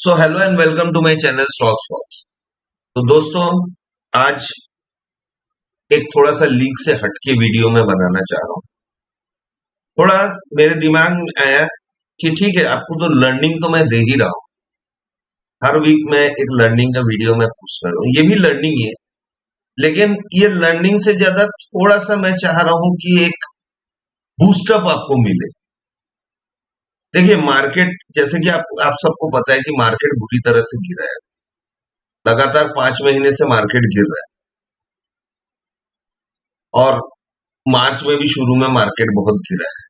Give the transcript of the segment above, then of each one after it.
So hello and welcome to my channel Stocks Fox. तो दोस्तों, आज एक थोड़ा सा लीक से हटके वीडियो में बनाना चाह रहा हूँ। थोड़ा मेरे दिमाग में आया कि ठीक है, आपको तो लर्निंग तो मैं दे ही रहा हूँ। हर वीक में एक लर्निंग का वीडियो मैं पोस्ट कर रहा हूँ, ये भी लर्निंग ही है। लेकिन ये लर्निंग से ज्यादा थोड़ा सा मैं चाह रहा हूँ कि एक बूस्टअप आपको मिले। देखिए, मार्केट जैसे कि आप सबको पता है कि मार्केट बुरी तरह से गिरा है। लगातार 5 महीने से मार्केट गिर रहा है और मार्च में भी शुरू में मार्केट बहुत गिरा है।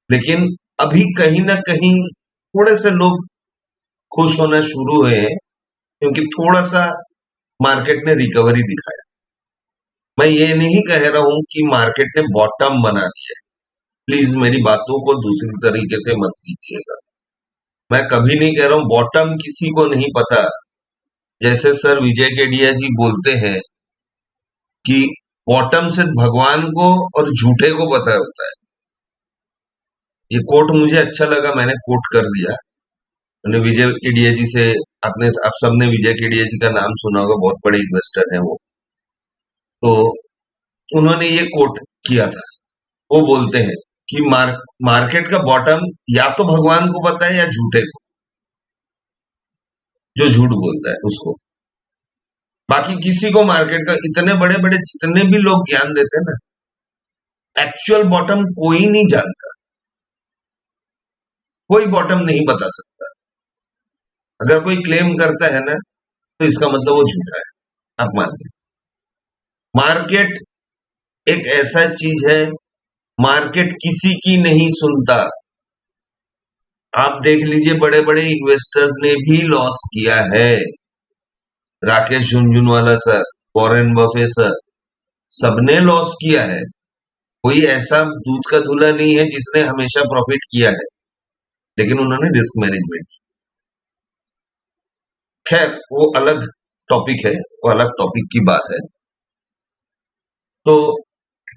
लेकिन अभी कहीं ना कहीं थोड़े से लोग खुश होना शुरू हुए हैं, क्योंकि थोड़ा सा मार्केट ने रिकवरी दिखाया। मैं ये नहीं कह रहा हूं कि मार्केट ने बॉटम बना दिया है। प्लीज मेरी बातों को दूसरी तरीके से मत लीजिएगा। मैं कभी नहीं कह रहा हूं बॉटम किसी को नहीं पता। जैसे सर विजय केडिया जी बोलते हैं कि बॉटम सिर्फ भगवान को और झूठे को पता होता है। ये कोट मुझे अच्छा लगा, मैंने कोट कर दिया। मैंने विजय केडिया जी से, आप सबने विजय केडिया जी का नाम सुना होगा, बहुत बड़े इन्वेस्टर हैं वो। तो उन्होंने ये कोट किया था। वो बोलते हैं कि मार्केट का बॉटम या तो भगवान को पता है या झूठे को, जो झूठ बोलता है उसको। बाकी किसी को मार्केट का, इतने बड़े बड़े जितने भी लोग ज्ञान देते हैं ना, एक्चुअल बॉटम कोई नहीं जानता। कोई बॉटम नहीं बता सकता। अगर कोई क्लेम करता है ना, तो इसका मतलब वो झूठा है। आप मान लीजिए, मार्केट एक ऐसा चीज है, मार्केट किसी की नहीं सुनता। आप देख लीजिए, बड़े बड़े इन्वेस्टर्स ने भी लॉस किया है। Rakesh Jhunjhunwala sir, Warren Buffett sir, सबने लॉस किया है। कोई ऐसा दूध का धुला नहीं है जिसने हमेशा प्रॉफिट किया है, लेकिन उन्होंने रिस्क मैनेजमेंट। खैर, वो अलग टॉपिक है, वो अलग टॉपिक की बात है। तो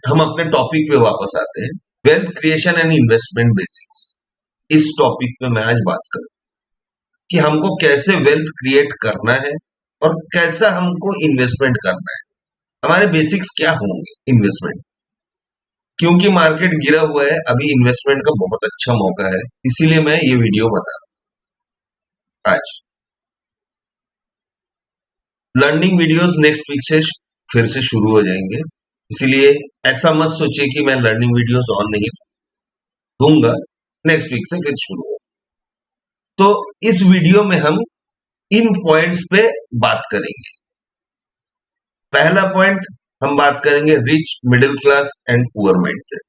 हम अपने टॉपिक पे वापस आते हैं। Wealth creation and investment basics. इस टॉपिक पे मैं आज बात करूं कि हमको कैसे वेल्थ क्रिएट करना है और कैसा हमको इन्वेस्टमेंट करना है। हमारे बेसिक्स क्या होंगे इन्वेस्टमेंट। क्योंकि मार्केट गिरा हुआ है, अभी इन्वेस्टमेंट का बहुत अच्छा मौका है, इसीलिए मैं ये वीडियो बना रहा हूं आज। लर्निंग वीडियोस नेक्स्ट वीक से फिर से शुरू हो जाएंगे, इसीलिए ऐसा मत सोचिए कि मैं लर्निंग वीडियोस ऑन नहीं दूंगा। नेक्स्ट वीक से फिर शुरू हो। तो इस वीडियो में हम इन पॉइंट्स पे बात करेंगे। पहला पॉइंट, हम बात करेंगे rich, middle class and poor mindset.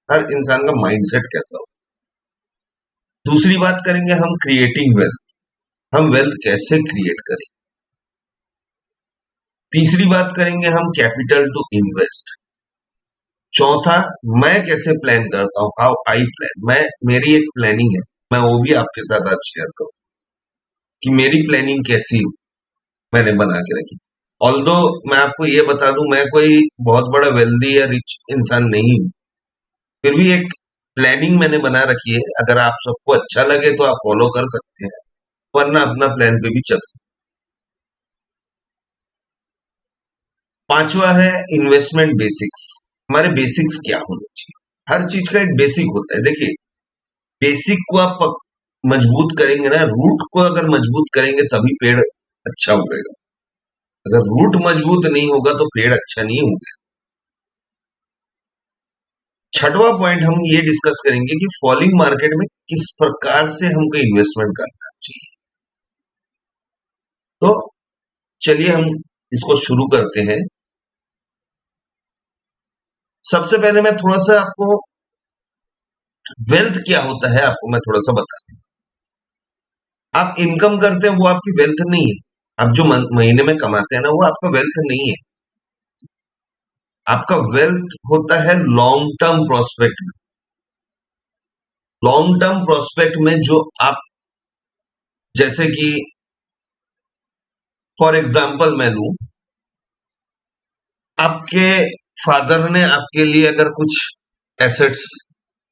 हर इंसान का माइंडसेट कैसा हो। दूसरी बात करेंगे हम क्रिएटिंग वेल्थ, हम वेल्थ कैसे क्रिएट करें। तीसरी बात करेंगे हम कैपिटल टू इन्वेस्ट। चौथा, मैं कैसे प्लान करता हूं, हाउ आई प्लान। मेरी एक प्लानिंग है, मैं वो भी आपके साथ आज शेयर करूं कि मेरी प्लानिंग कैसी मैंने बना के रखी। ऑल्दो मैं आपको ये बता दूं, मैं कोई बहुत बड़ा वेल्दी या रिच इंसान नहीं हूं, फिर भी एक प्लानिंग मैंने बना रखी है। अगर आप सबको अच्छा लगे तो आप फॉलो कर सकते हैं, वरना अपना प्लान पे भी चल सकते। पांचवा है इन्वेस्टमेंट बेसिक्स। हमारे बेसिक्स क्या होने चाहिए। हर चीज का एक बेसिक होता है। देखिए, बेसिक को आप मजबूत करेंगे ना, रूट को अगर मजबूत करेंगे तभी पेड़ अच्छा उगेगा। अगर रूट मजबूत नहीं होगा तो पेड़ अच्छा नहीं होगा। छठवां पॉइंट हम ये डिस्कस करेंगे कि फॉलिंग मार्केट में किस प्रकार से हमको इन्वेस्टमेंट करना चाहिए। तो चलिए हम इसको शुरू करते हैं। सबसे पहले मैं थोड़ा सा आपको वेल्थ क्या होता है आपको मैं थोड़ा सा बता दूं। आप इनकम करते हैं वो आपकी वेल्थ नहीं है। आप जो महीने में कमाते हैं ना, वो आपका वेल्थ नहीं है। आपका वेल्थ होता है लॉन्ग टर्म प्रोस्पेक्ट में। लॉन्ग टर्म प्रोस्पेक्ट में जो आप, जैसे कि फॉर एग्जांपल मैं लूं, आपके फादर ने आपके लिए अगर कुछ एसेट्स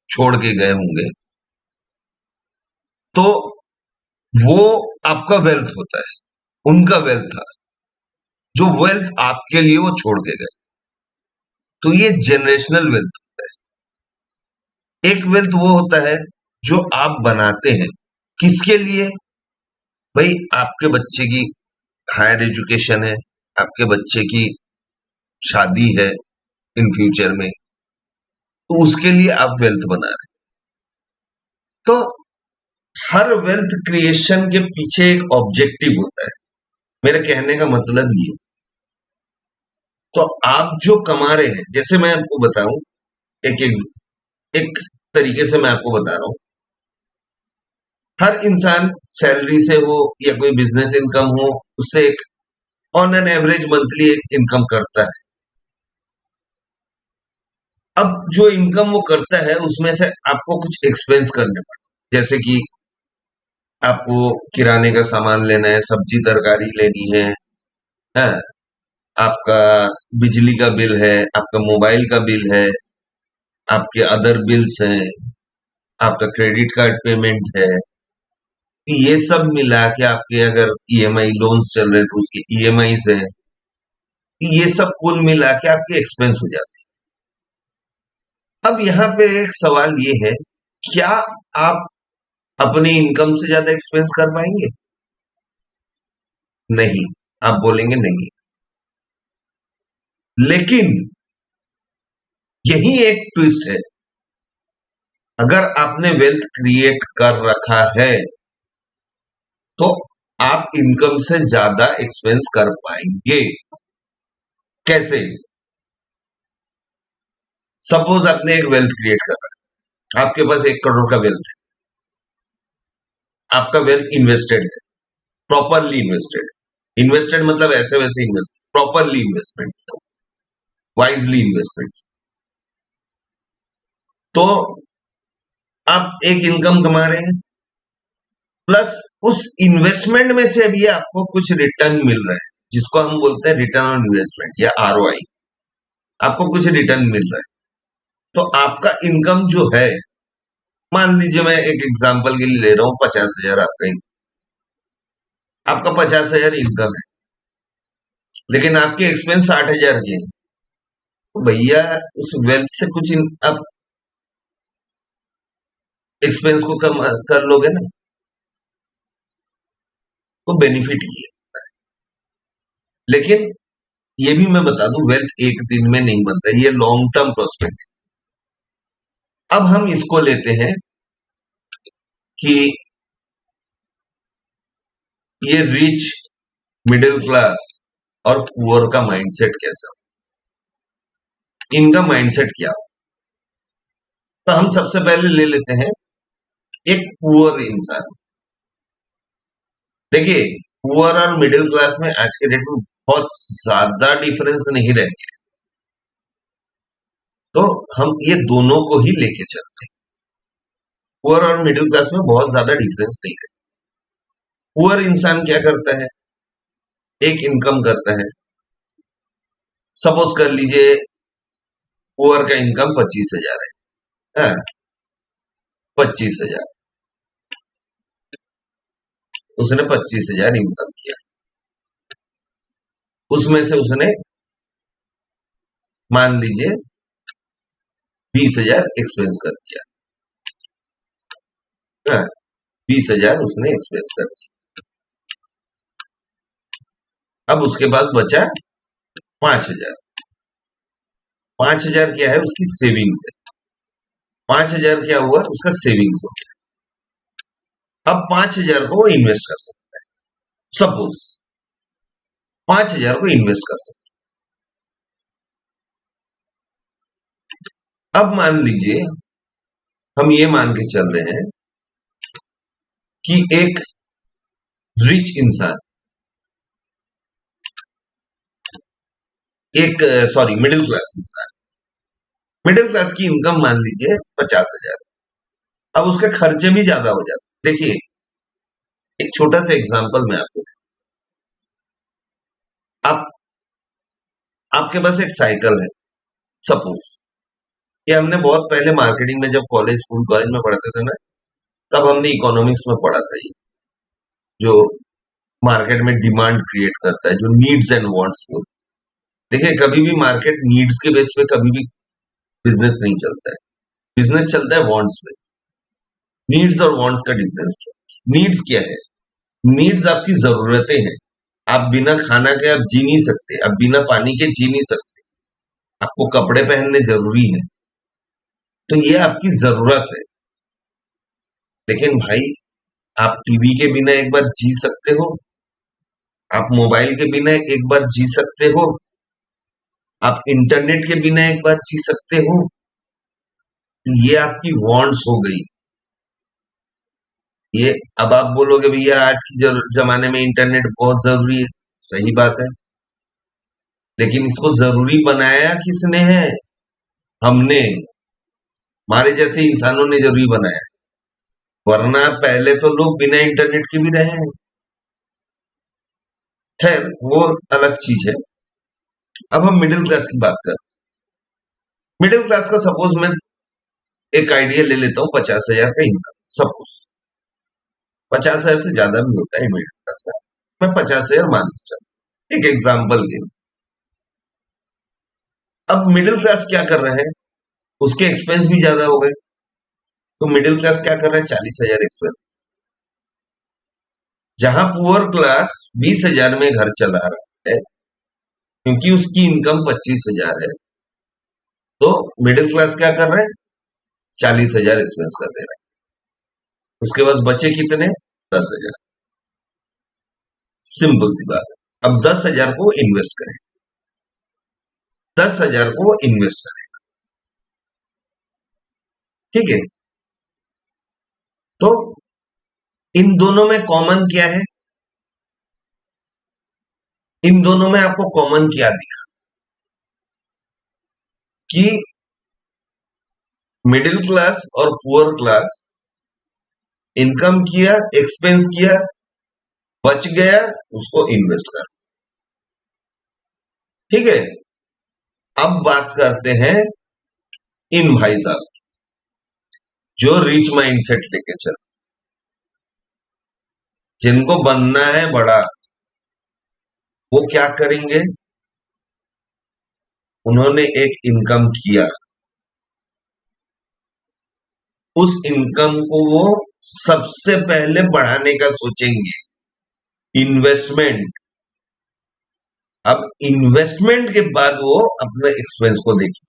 छोड़ के गए होंगे, तो वो आपका वेल्थ होता है, उनका वेल्थ था, जो वेल्थ आपके लिए वो छोड़ के गए। तो ये जनरेशनल वेल्थ होता है। एक वेल्थ वो होता है जो आप बनाते हैं, किसके लिए? भाई आपके बच्चे की हायर एजुकेशन है, आपके बच्चे की शादी है इन फ्यूचर में, तो उसके लिए आप वेल्थ बना रहे हैं। तो हर वेल्थ क्रिएशन के पीछे एक ऑब्जेक्टिव होता है। मेरे कहने का मतलब ये, तो आप जो कमा रहे हैं, जैसे मैं आपको बताऊं, एक तरीके से मैं आपको बता रहा हूं, हर इंसान सैलरी से हो या कोई बिजनेस इनकम हो, उससे एक ऑन एन एवरेज मंथली एक इनकम करता है। अब जो इनकम वो करता है उसमें से आपको कुछ एक्सपेंस करने पड़ते, जैसे कि आपको किराने का सामान लेना है, सब्जी तरकारी लेनी है, आपका बिजली का बिल है, आपका मोबाइल का बिल है, आपके अदर बिल्स हैं, आपका क्रेडिट कार्ड पेमेंट है। ये सब मिला के आपके अगर ईएमआई लोन्स चल रहे तो उसकी ईएमआई है, ये सब कुल मिला के आपके एक्सपेंस हो जाते हैं। अब यहाँ पे एक सवाल ये है, क्या आप अपनी इनकम से ज्यादा एक्सपेंस कर पाएंगे? नहीं, आप बोलेंगे नहीं। लेकिन यही एक ट्विस्ट है, अगर आपने वेल्थ क्रिएट कर रखा है तो आप इनकम से ज्यादा एक्सपेंस कर पाएंगे। कैसे? सपोज आपने एक वेल्थ क्रिएट कर रखा है, आपके पास 1 करोड़ का वेल्थ है, आपका वेल्थ इन्वेस्टेड है, प्रॉपरली इन्वेस्टेड। इन्वेस्टेड मतलब ऐसे वैसे invest, properly investment, wisely investment. तो आप एक इनकम कमा रहे हैं, प्लस उस इन्वेस्टमेंट में से अभी आपको कुछ रिटर्न मिल रहा है, जिसको हम बोलते हैं रिटर्न ऑन इन्वेस्टमेंट या आरओआई। आपको कुछ रिटर्न मिल रहा है, तो आपका इनकम जो है, मान लीजिए मैं एक एग्जांपल के लिए ले रहा हूं, 50,000 आपका 50,000 इनकम है, लेकिन आपके एक्सपेंस 60,000 के हैं। तो भैया उस वेल्थ से कुछ आप एक्सपेंस को कम कर लोगे ना, तो बेनिफिट ही है। लेकिन ये भी मैं बता दूं, वेल्थ एक दिन में नहीं बनता, ये लॉन्ग टर्म प्रोस्पेक्ट। अब हम इसको लेते हैं कि ये रिच, मिडिल क्लास और पुअर का माइंडसेट कैसा, इनका माइंडसेट क्या हो। तो हम सबसे पहले ले लेते हैं एक पुअर इंसान। देखिए, पुअर और मिडिल क्लास में आज के डेट में बहुत ज्यादा डिफरेंस नहीं रह गया, तो हम ये दोनों को ही लेके चलते हैं। पुअर और मिडिल क्लास में बहुत ज्यादा डिफरेंस नहीं रह गया। पुअर इंसान क्या करता है, एक इनकम करता है, सपोज कर लीजिए पुअर का इनकम 25,000 है, 25,000, उसने 25,000 इनकम किया, उसमें से उसने मान लीजिए 20,000 एक्सपेंस कर दिया, 20,000 उसने एक्सपेंस कर दिया। अब उसके पास बचा 5,000। 5,000 क्या है, उसकी सेविंग्स है। 5,000 क्या हुआ, उसका सेविंग्स हो गया। अब 5,000 को वो इन्वेस्ट कर सकता है, सपोज 5,000 को इन्वेस्ट कर सकता है। अब मान लीजिए हम ये मान के चल रहे हैं कि एक रिच इंसान, एक सॉरी मिडिल क्लास इंसान, मिडिल क्लास की इनकम मान लीजिए 50,000। अब उसके खर्चे भी ज्यादा हो जाते। देखिए, एक छोटा सा एग्जांपल मैं आपको, आप आपके पास एक साइकिल है, सपोज। ये हमने बहुत पहले मार्केटिंग में, जब कॉलेज स्कूल कॉलेज में पढ़ते थे ना, तब हमने इकोनॉमिक्स में पढ़ा था ये। जो मार्केट में डिमांड क्रिएट करता है, जो नीड्स एंड वांट्स बोलते हैं। देखिए, कभी भी मार्केट नीड्स के बेस पे कभी भी बिजनेस नहीं चलता है। बिजनेस चलता है वांट्स पे। नीड्स और वांट्स का डिफरेंस क्या है? नीड्स क्या है? नीड्स आपकी जरूरतें हैं। आप बिना खाना के आप जी नहीं सकते, आप बिना पानी के जी नहीं सकते, आपको कपड़े पहनने जरूरी है, तो ये आपकी जरूरत है। लेकिन भाई, आप टीवी के बिना एक बार जी सकते हो, आप मोबाइल के बिना एक बार जी सकते हो, आप इंटरनेट के बिना एक बार जी सकते हो। ये आपकी वांट्स हो गई। ये अब आप बोलोगे भैया आज की जमाने में इंटरनेट बहुत जरूरी है। सही बात है, लेकिन इसको जरूरी बनाया किसने है? हमने, हमारे जैसे इंसानों ने जरूरी बनाया। वरना पहले तो लोग बिना इंटरनेट के भी रहे हैं। खैर, वो अलग चीज है। अब हम मिडिल क्लास की बात करते हैं। मिडिल क्लास का सपोज मैं एक आइडिया ले लेता हूँ, 50,000 का इनकम सपोज। 50,000 से ज्यादा भी होता है मिडिल क्लास का, मैं 50,000 मान के चलता, एक एग्जाम्पल के। अब मिडिल क्लास क्या कर रहे हैं? उसके एक्सपेंस भी ज्यादा हो गए, तो मिडिल क्लास क्या कर रहा है? 40,000 एक्सपेंस। जहां पुअर क्लास 20,000 में घर चला रहा है, क्योंकि उसकी इनकम 25,000 है, तो मिडिल क्लास क्या कर रहे हैं? 40,000 एक्सपेंस कर दे रहे हैं। उसके पास बचे कितने? 10,000। सिंपल सी बात है। अब 10,000 को इन्वेस्ट करें, 10,000 को वो इन्वेस्ट करेगा, ठीक है। तो इन दोनों में कॉमन क्या है? इन दोनों में आपको कॉमन क्या दिखा? कि मिडिल क्लास और पुअर क्लास इनकम किया, एक्सपेंस किया, बच गया, उसको इन्वेस्ट कर, ठीक है। अब बात करते हैं इन भाई साहब, जो रिच माइंडसेट लेके चल, जिनको बनना है बड़ा, वो क्या करेंगे? उन्होंने एक इनकम किया, उस इनकम को वो सबसे पहले बढ़ाने का सोचेंगे। इन्वेस्टमेंट। अब इन्वेस्टमेंट के बाद वो अपने एक्सपेंस को देखें।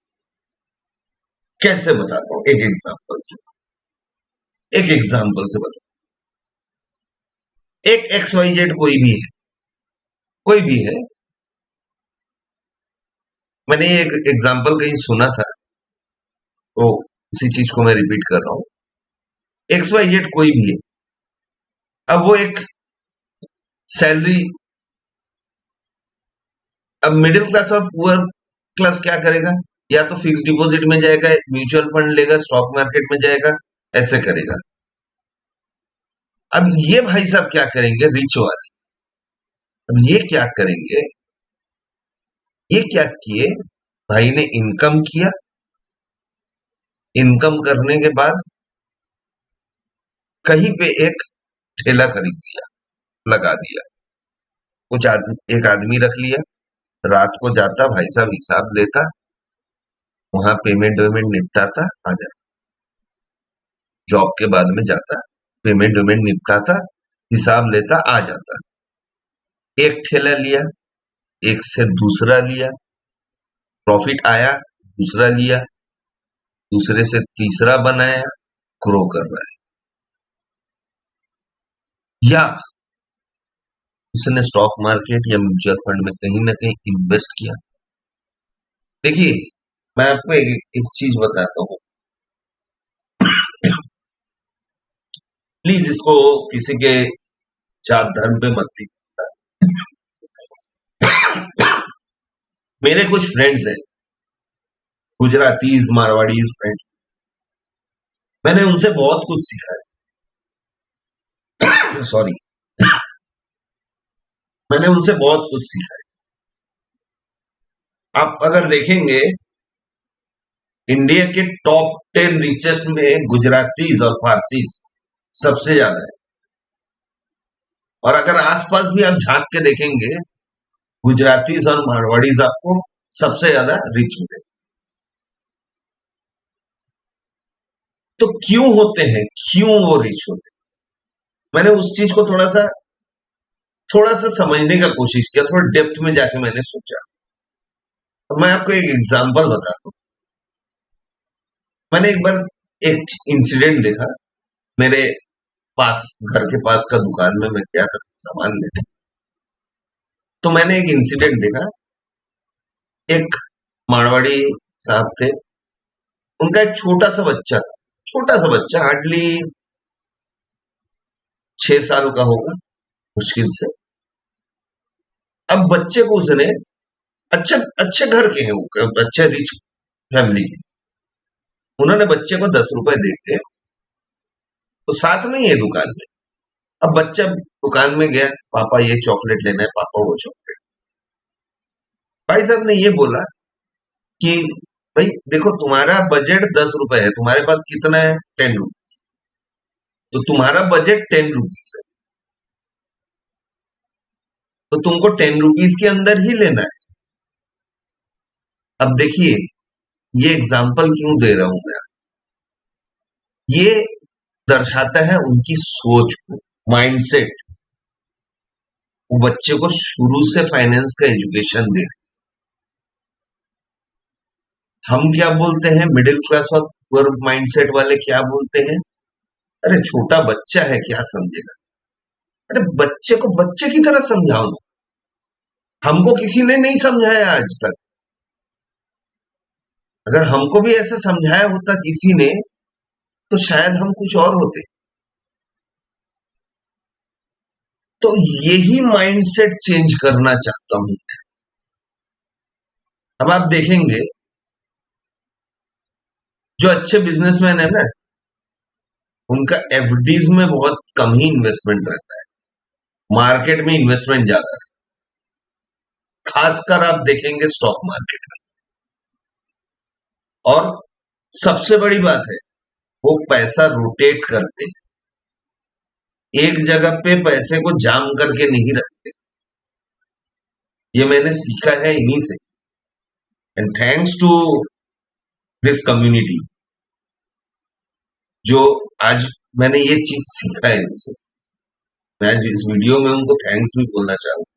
कैसे बताता हूं, एक एग्जांपल से, एक एग्जांपल से बताता हूं। एक XYZ कोई भी है, कोई भी है। मैंने एक एग्जांपल कहीं सुना था, तो उसी चीज को मैं रिपीट कर रहा हूं। XYZ कोई भी है। अब वो एक सैलरी, अब मिडिल क्लास और पुअर क्लास क्या करेगा? या तो फिक्स डिपॉजिट में जाएगा, म्यूचुअल फंड लेगा, स्टॉक मार्केट में जाएगा, ऐसे करेगा। अब ये भाई साहब क्या करेंगे? रिच वाले, अब ये क्या करेंगे? ये क्या किए? भाई ने इनकम किया, इनकम करने के बाद कहीं पे एक ठेला खरीद दिया, लगा दिया, कुछ एक आदमी रख लिया, रात को जाता भाई साहब, हिसाब लेता, वहां पेमेंट वेमेंट निपटाता, आ जाता। जॉब के बाद में जाता, पेमेंट वेमेंट निपटाता, हिसाब लेता, आ जाता। एक ठेला लिया, एक से दूसरा लिया, प्रॉफिट आया, दूसरा लिया, दूसरे से तीसरा बनाया, ग्रो कर रहा है। या उसने स्टॉक मार्केट या म्यूचुअल फंड में कहीं ना कहीं इन्वेस्ट किया। देखिए, मैं आपको एक चीज बताता हूँ, प्लीज इसको किसी के जात धर्म पे मत लीजिएगा। मेरे कुछ फ्रेंड्स हैं, गुजरातीज, मारवाड़ीज फ्रेंड, मैंने उनसे बहुत कुछ सीखा है। सॉरी, मैंने उनसे बहुत कुछ सीखा है। आप अगर देखेंगे, इंडिया के टॉप 10 रिचेस्ट में गुजरातीज और फारसीज सबसे ज्यादा है। और अगर आसपास भी आप झांक के देखेंगे, गुजरातीज और मारवाड़ीज आपको सबसे ज्यादा रिच मिलेंगे। तो क्यों होते हैं, क्यों वो रिच होते हैं? मैंने उस चीज को थोड़ा सा समझने का कोशिश किया, थोड़ा डेप्थ में जाके मैंने सोचा। अब मैं आपको एक एग्जांपल बताता हूँ। मैंने एक बार एक इंसिडेंट देखा। मेरे पास, घर के पास का दुकान में मैं गया था सामान लेने। तो मैंने एक इंसिडेंट देखा। एक मारवाड़ी साहब थे, उनका एक छोटा सा बच्चा था। छोटा सा बच्चा, हार्डली 6 साल का होगा मुश्किल से। अब बच्चे को उसने, अच्छे अच्छे घर के हैं वो, अच्छे रिच फैमिली के, उन्होंने बच्चे को 10 रुपए दे के, तो साथ में ही है दुकान में। अब बच्चा दुकान में गया, पापा ये चॉकलेट लेना है, पापा वो चॉकलेट। भाई साहब ने ये बोला कि भाई देखो, तुम्हारा बजट 10 रुपए है, तुम्हारे पास कितना है, 10 रुपीज, तो तुम्हारा बजट 10 रुपीज है, तो तुमको 10 रुपीज के अंदर ही लेना है। अब देखिए, ये एग्जाम्पल क्यों दे रहा हूं मैं, ये दर्शाता है उनकी सोच को, माइंडसेट। वो बच्चे को शुरू से फाइनेंस का एजुकेशन दे रहे। हम क्या बोलते हैं, मिडिल क्लास और पुअर माइंडसेट वाले क्या बोलते हैं, अरे छोटा बच्चा है क्या समझेगा। अरे बच्चे को बच्चे की तरह समझाओ ना। हमको किसी ने नहीं समझाया आज तक। अगर हमको भी ऐसे समझाया होता किसी ने, तो शायद हम कुछ और होते। तो यही माइंडसेट चेंज करना चाहता हूं। अब आप देखेंगे, जो अच्छे बिजनेसमैन है ना, उनका एफडीज में बहुत कम ही इन्वेस्टमेंट रहता है, मार्केट में इन्वेस्टमेंट ज्यादा है। खासकर आप देखेंगे स्टॉक मार्केट में। और सबसे बड़ी बात है, वो पैसा रोटेट करते हैं, एक जगह पे पैसे को जाम करके नहीं रखते। ये मैंने सीखा है इन्हीं से, and thanks to this community, जो आज मैंने ये चीज सीखा है इनसे। मैं आज इस वीडियो में उनको थैंक्स भी बोलना चाहूंगा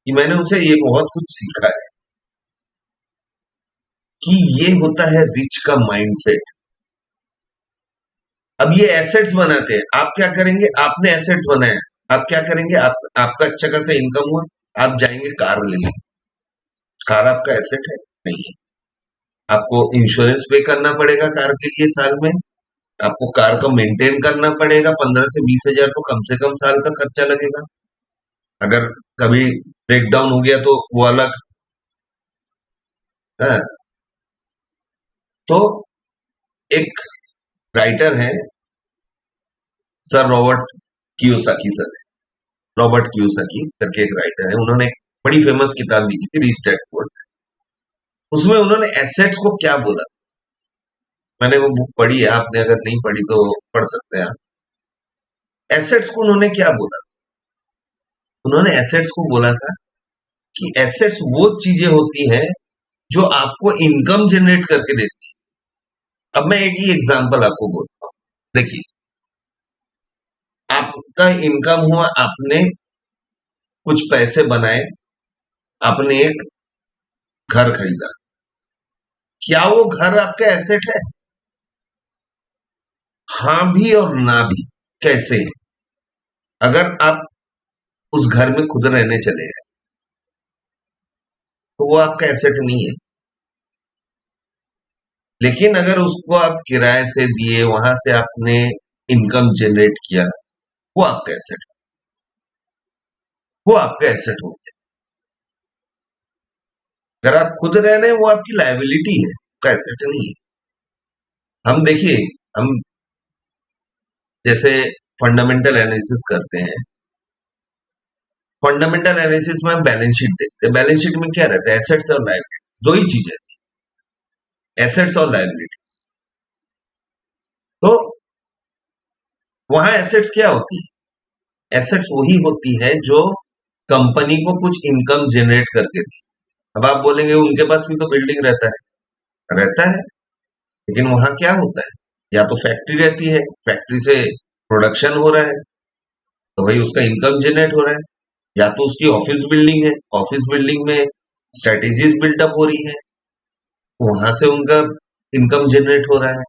कि मैंने उनसे ये बहुत कुछ सीखा है, कि ये होता है रिच का माइंडसेट। अब ये एसेट्स बनाते हैं, आप क्या करेंगे, आपने एसेट्स बनाया, आप क्या करेंगे, आपका अच्छा खासा इनकम हुआ, आप जाएंगे कार ले लेंगे। कार आपका एसेट है नहीं है। आपको इंश्योरेंस पे करना पड़ेगा कार के लिए साल में, आपको कार को मेंटेन करना पड़ेगा, 15 से 20 हजार तो कम से कम साल का खर्चा लगेगा। अगर कभी ब्रेक डाउन हो गया तो वो अलग है। तो एक राइटर है, sir Robert Kiyosaki, sir Robert Kiyosaki करके एक राइटर है, उन्होंने एक बड़ी फेमस किताब लिखी थी, रिच डैड पुअर डैड। उसमें उन्होंने एसेट्स को क्या बोला था, मैंने वो बुक पढ़ी है, आपने अगर नहीं पढ़ी तो पढ़ सकते हैं। एसेट्स को उन्होंने क्या बोला, उन्होंने एसेट्स को बोला था कि एसेट्स वो चीजें होती हैं जो आपको इनकम जनरेट करके देती है। अब मैं एक ही एग्जांपल आपको बोलता हूँ। देखिए, आपका इनकम हुआ, आपने कुछ पैसे बनाए, आपने एक घर खरीदा, क्या वो घर आपका एसेट है? हाँ भी और ना भी। कैसे? अगर आप उस घर में खुद रहने चले गए तो वो आपका एसेट नहीं है, लेकिन अगर उसको आप किराए से दिए, वहां से आपने इनकम जनरेट किया, वो आपका एसेट, वो आपका एसेट हो गया। अगर आप खुद रह रहे हैं, वो आपकी लायबिलिटी है, आपका एसेट नहीं है। हम देखिए, हम जैसे फंडामेंटल एनालिसिस करते हैं, फंडामेंटल एनालिसिस में हम बैलेंस शीट देखते हैं। बैलेंस शीट में क्या रहता है, एसेट्स और लायबिलिटीज, दो ही चीजें थी, एसेट्स और लायबिलिटीज। तो वहां एसेट्स क्या होती है, एसेट्स वही होती है जो कंपनी को कुछ इनकम जनरेट करके दी। अब आप बोलेंगे उनके पास भी तो बिल्डिंग रहता है, लेकिन वहां क्या होता है, या तो फैक्ट्री रहती है, फैक्ट्री से प्रोडक्शन हो रहा है, तो भाई उसका इनकम जनरेट हो रहा है, या तो उसकी ऑफिस बिल्डिंग है, ऑफिस बिल्डिंग में स्ट्रेटेजीज बिल्डअप हो रही है, वहां से उनका इनकम जनरेट हो रहा है।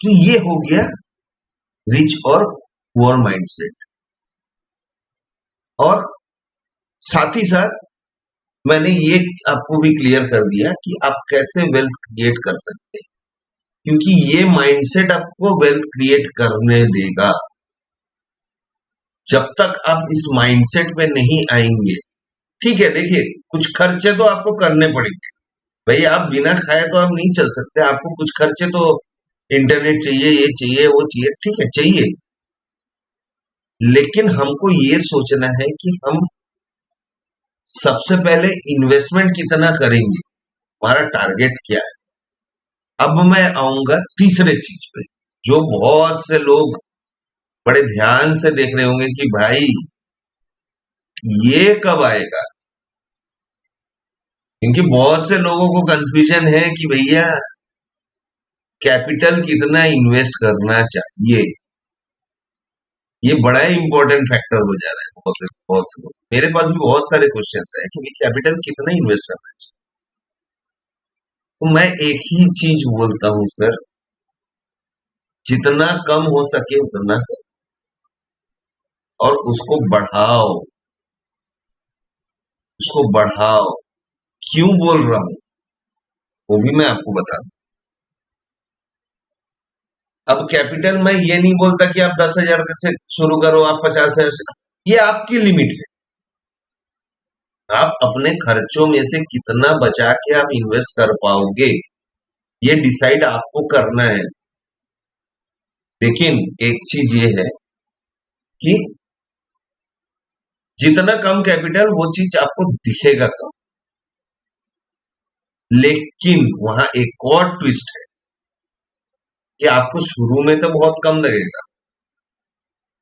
तो ये हो गया रिच और पुअर माइंडसेट। और साथ ही साथ मैंने ये आपको भी क्लियर कर दिया कि आप कैसे वेल्थ क्रिएट कर सकते हैं, क्योंकि ये माइंडसेट आपको वेल्थ क्रिएट करने देगा। जब तक आप इस माइंडसेट पे नहीं आएंगे, ठीक है, देखिए कुछ खर्चे तो आपको करने पड़ेंगे भाई, आप बिना खाए तो आप नहीं चल सकते, आपको कुछ खर्चे तो, इंटरनेट चाहिए, ये चाहिए, वो चाहिए, ठीक है चाहिए, लेकिन हमको ये सोचना है कि हम सबसे पहले इन्वेस्टमेंट कितना करेंगे, हमारा टारगेट क्या है। अब मैं आऊंगा तीसरे चीज पे, जो बहुत से लोग बड़े ध्यान से देख रहे होंगे कि भाई ये कब आएगा, क्योंकि बहुत से लोगों को कंफ्यूजन है कि भैया कैपिटल कितना इन्वेस्ट करना चाहिए। ये बड़ा ही इंपॉर्टेंट फैक्टर हो जा रहा है बहुत से लोग। मेरे पास भी बहुत सारे क्वेश्चंस है कि कैपिटल कितना इन्वेस्ट करना चाहिए। तो मैं एक ही चीज बोलता हूं सर, जितना कम हो सके उतना करो और उसको बढ़ाओ, उसको बढ़ाओ। क्यों बोल रहा हूं वो भी मैं आपको बता दूं। अब कैपिटल मैं ये नहीं बोलता कि आप 10,000 से शुरू करो, आप 50,000 से, ये आपकी लिमिट है। आप अपने खर्चों में से कितना बचा के आप इन्वेस्ट कर पाओगे, ये डिसाइड आपको करना है। लेकिन एक चीज ये है कि जितना कम कैपिटल वो चीज आपको दिखेगा कम, लेकिन वहां एक और ट्विस्ट है कि आपको शुरू में तो बहुत कम लगेगा,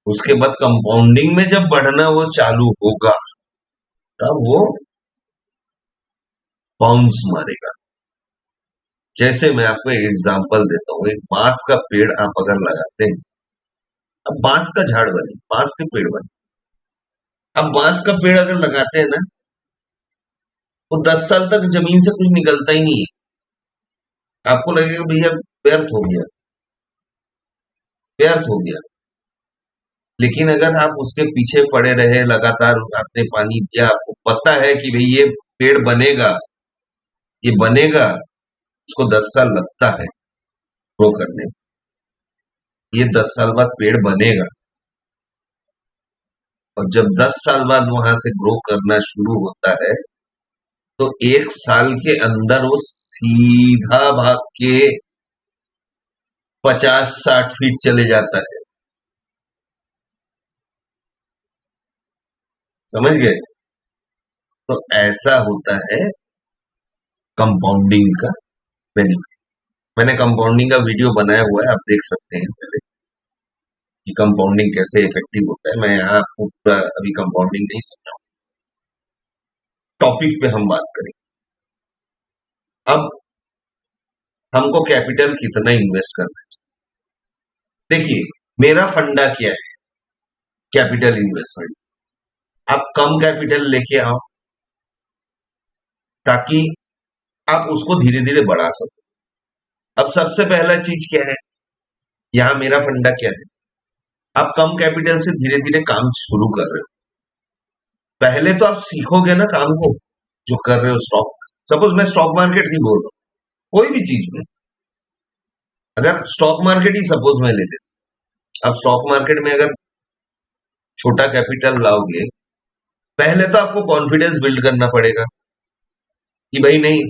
उसके बाद कंपाउंडिंग में जब बढ़ना वो चालू होगा तब वो बाउंस मारेगा। जैसे मैं आपको एक एग्जांपल देता हूँ, एक बांस का पेड़ आप अगर लगाते हैं, अब बांस का झाड़ बने, बांस के पेड़ बने, अब बांस का पेड़ अगर लगाते हैं ना, वो 10 साल तक जमीन से कुछ निकलता ही नहीं है। आपको लगेगा भैया व्यर्थ हो गया, व्यर्थ हो गया। लेकिन अगर आप उसके पीछे पड़े रहे, लगातार आपने पानी दिया, आपको पता है कि भाई ये पेड़ बनेगा, ये बनेगा, उसको 10 साल लगता है ग्रो करने में, ये 10 साल बाद पेड़ बनेगा, और जब 10 साल बाद वहां से ग्रो करना शुरू होता है तो 1 साल के अंदर वो सीधा भाग के 50-60 फीट चले जाता है। समझ गए? तो ऐसा होता है कंपाउंडिंग का बेनिफिट। मैंने कंपाउंडिंग का वीडियो बनाया हुआ है, आप देख सकते हैं पहले कि कंपाउंडिंग कैसे इफेक्टिव होता है। मैं यहाँ आपको पूरा अभी कंपाउंडिंग नहीं समझाऊंगा, टॉपिक पे हम बात करें। अब हमको कैपिटल कितना इन्वेस्ट करना चाहिए। देखिए मेरा फंडा क्या है, कैपिटल इन्वेस्टमेंट। आप कम कैपिटल लेके आओ ताकि आप उसको धीरे धीरे बढ़ा सको। अब सबसे पहला चीज क्या है, यहां मेरा फंडा क्या है, आप कम कैपिटल से धीरे धीरे काम शुरू कर रहे हो। पहले तो आप सीखोगे ना काम को, जो कर रहे हो स्टॉक, सपोज मैं स्टॉक मार्केट नहीं बोल रहा हूं, कोई भी चीज में, अगर स्टॉक मार्केट ही सपोज मैं ले लेता, अब स्टॉक मार्केट में अगर छोटा कैपिटल लाओगे, पहले तो आपको कॉन्फिडेंस बिल्ड करना पड़ेगा कि भाई नहीं,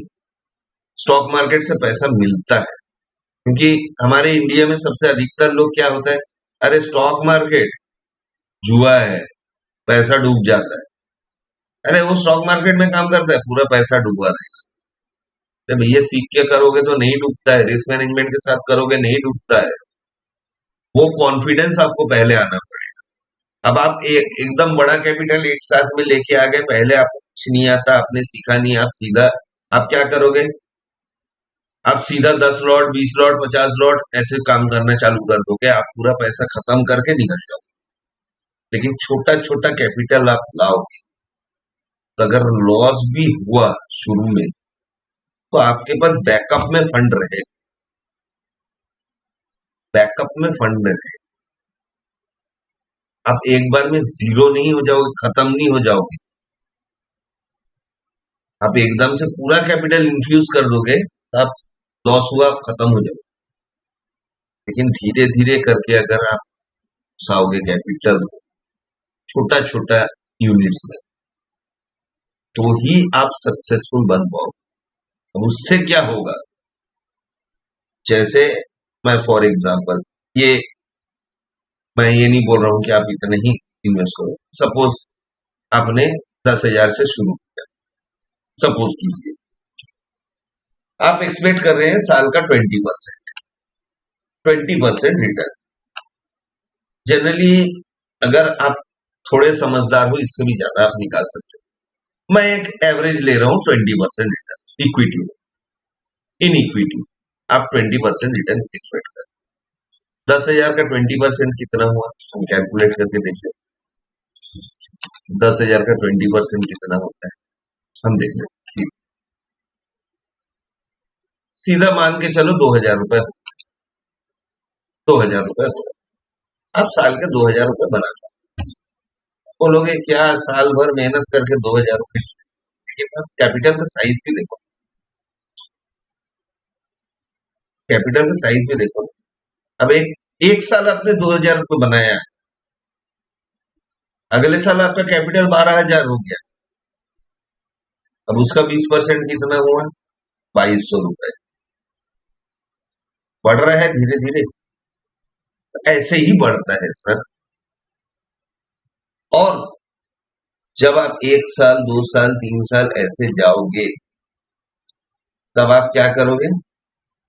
स्टॉक मार्केट से पैसा मिलता है। क्योंकि हमारे इंडिया में सबसे अधिकतर लोग क्या होता है, अरे स्टॉक मार्केट जुआ है, पैसा डूब जाता है। अरे वो स्टॉक मार्केट में काम करता है, पूरा पैसा डूबा देगा। अरे भैया सीख के करोगे तो नहीं डूबता है, रिस्क मैनेजमेंट के साथ करोगे नहीं डूबता है। वो कॉन्फिडेंस आपको पहले आना पड़ेगा। अब आप एकदम बड़ा कैपिटल एक साथ में लेके आ गए, पहले आपको कुछ नहीं आता, आपने सीखा नहीं, आप सीधा आप क्या करोगे? आप सीधा 10 लॉट 20 लॉट 50 लॉट ऐसे काम करना चालू कर दोगे, आप पूरा पैसा खत्म करके निकल जाओगे। लेकिन छोटा छोटा कैपिटल आप लाओगे, तो अगर लॉस भी हुआ शुरू में, तो आपके पास बैकअप में फंड रहे, बैकअप में फंड रहे। आप एक बार में जीरो नहीं हो जाओगे, खत्म नहीं हो जाओगे। आप एकदम से पूरा कैपिटल इन्फ्यूज कर दोगे, तो आप लॉस हुआ आप खत्म हो जाओगे। लेकिन धीरे धीरे करके अगर आप घुसाओगे कैपिटल छोटा छोटा यूनिट्स में, तो ही आप सक्सेसफुल बन पाओगे। अब उससे क्या होगा? जैसे मैं फॉर एग्जांपल, ये मैं ये नहीं बोल रहा हूं कि आप इतने ही इन्वेस्ट करो। सपोज आपने 10,000 से शुरू किया, सपोज कीजिए आप एक्सपेक्ट कर रहे हैं साल का 20% रिटर्न। जनरली अगर आप थोड़े समझदार हो, इससे भी ज्यादा आप निकाल सकते हो। मैं एक एवरेज ले रहा हूं 20% रिटर्न इक्विटी में। इन इक्विटी आप 20% रिटर्न एक्सपेक्ट कर, 10,000 का 20% कितना हुआ, हम कैलकुलेट करके देखते हैं। 10,000 का 20% कितना होता है, हम देख लेते हैं। सीधा मान के चलो 2,000 रुपए, 2,000 रुपए हो, आप साल के 2,000 रुपए बनाते हैं। बोलोगे क्या साल भर मेहनत करके 2,000 रुपए? लेकिन आप कैपिटल का साइज भी देखो, कैपिटल का साइज भी देखो। अब एक एक साल आपने 2,000 रुपए बनाया है, अगले साल आपका कैपिटल 12,000 हो गया, अब उसका 20% कितना हुआ? 2,200 रुपए। बढ़ रहा है धीरे धीरे, ऐसे ही बढ़ता है सर। और जब आप 1 साल 2 साल 3 साल ऐसे जाओगे, तब आप क्या करोगे?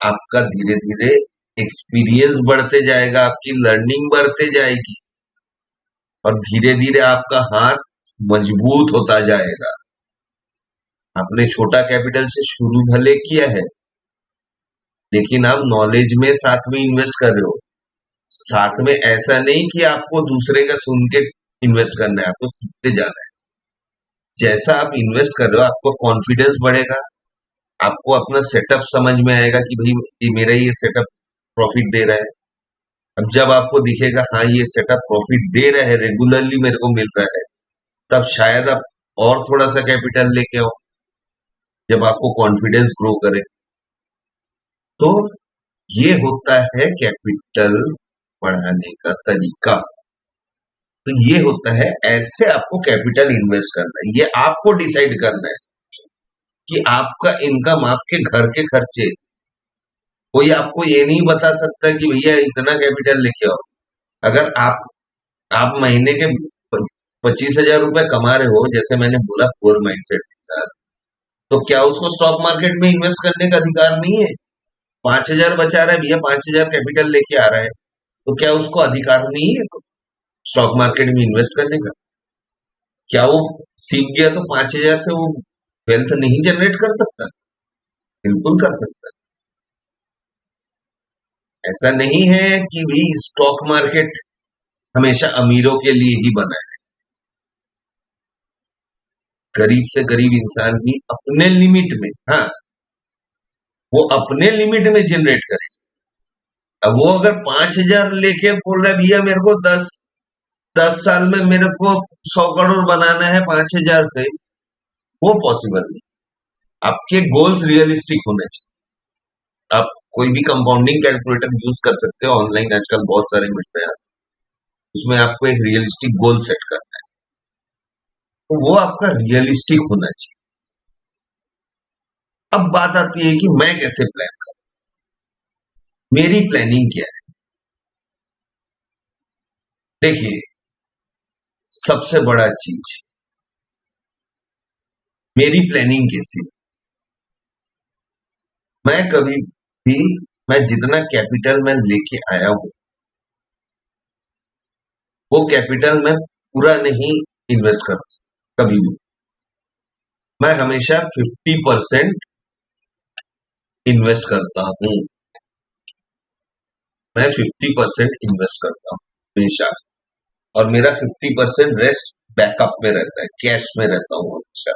आपका धीरे धीरे एक्सपीरियंस बढ़ते जाएगा, आपकी लर्निंग बढ़ते जाएगी, और धीरे धीरे आपका हाथ मजबूत होता जाएगा। आपने छोटा कैपिटल से शुरू भले किया है, लेकिन आप नॉलेज में साथ में इन्वेस्ट कर रहे हो। साथ में ऐसा नहीं कि आपको दूसरे का सुन के इन्वेस्ट करना है, आपको सीखते जाना है। जैसा आप इन्वेस्ट कर रहे हो, आपको कॉन्फिडेंस बढ़ेगा, आपको अपना सेटअप समझ में आएगा कि भाई ये मेरा ये सेटअप प्रॉफिट दे रहा है। अब जब आपको दिखेगा हाँ ये सेटअप प्रॉफिट दे रहा है, रेगुलरली मेरे को मिल रहा है, तब शायद आप और थोड़ा सा कैपिटल लेके आओ, जब आपको कॉन्फिडेंस ग्रो करे। तो ये होता है कैपिटल बढ़ाने का तरीका। तो ये होता है, ऐसे आपको कैपिटल इन्वेस्ट करना है। ये आपको डिसाइड करना है कि आपका इनकम, आपके घर के खर्चे, कोई आपको ये नहीं बता सकता कि भैया इतना कैपिटल लेके आओ। अगर आप महीने के 25,000 रुपए कमा रहे हो, जैसे मैंने बोला पोर माइंडसेट के साथ, तो क्या उसको स्टॉक मार्केट में इन्वेस्ट करने का अधिकार नहीं है? 5,000 बचा रहा है भैया, 5,000 कैपिटल लेके आ रहा है, तो क्या उसको अधिकार नहीं है स्टॉक मार्केट में इन्वेस्ट करने का? क्या वो सीख गया तो 5,000 से वो वेल्थ नहीं जनरेट कर सकता? बिल्कुल कर सकता है। ऐसा नहीं है कि भी स्टॉक मार्केट हमेशा अमीरों के लिए ही बना है। गरीब से गरीब इंसान भी अपने लिमिट में, हाँ, वो अपने लिमिट में जनरेट करे। अब वो अगर 5,000 लेके बोल रहा है भैया मेरे को 10 साल में मेरे को 100 करोड़ बनाना है 5,000 से, वो पॉसिबल नहीं। आपके गोल्स रियलिस्टिक होने चाहिए। आप कोई भी कंपाउंडिंग कैलकुलेटर यूज कर सकते हो, ऑनलाइन आजकल बहुत सारे मिल रहे हैं। उसमें आपको एक रियलिस्टिक गोल सेट करना है, तो वो आपका रियलिस्टिक होना चाहिए। अब बात आती है कि मैं कैसे प्लान करूं, मेरी प्लानिंग क्या है? देखिए, सबसे बड़ा चीज, मेरी प्लानिंग कैसी? मैं कभी भी, मैं जितना कैपिटल मैं लेके आया हूं, वो कैपिटल मैं पूरा नहीं इन्वेस्ट करता कभी भी। मैं हमेशा 50% इन्वेस्ट करता हूँ। मैं 50% इन्वेस्ट करता हूँ हमेशा, और मेरा 50% रेस्ट बैकअप में रहता है, कैश में रहता हूँ हमेशा।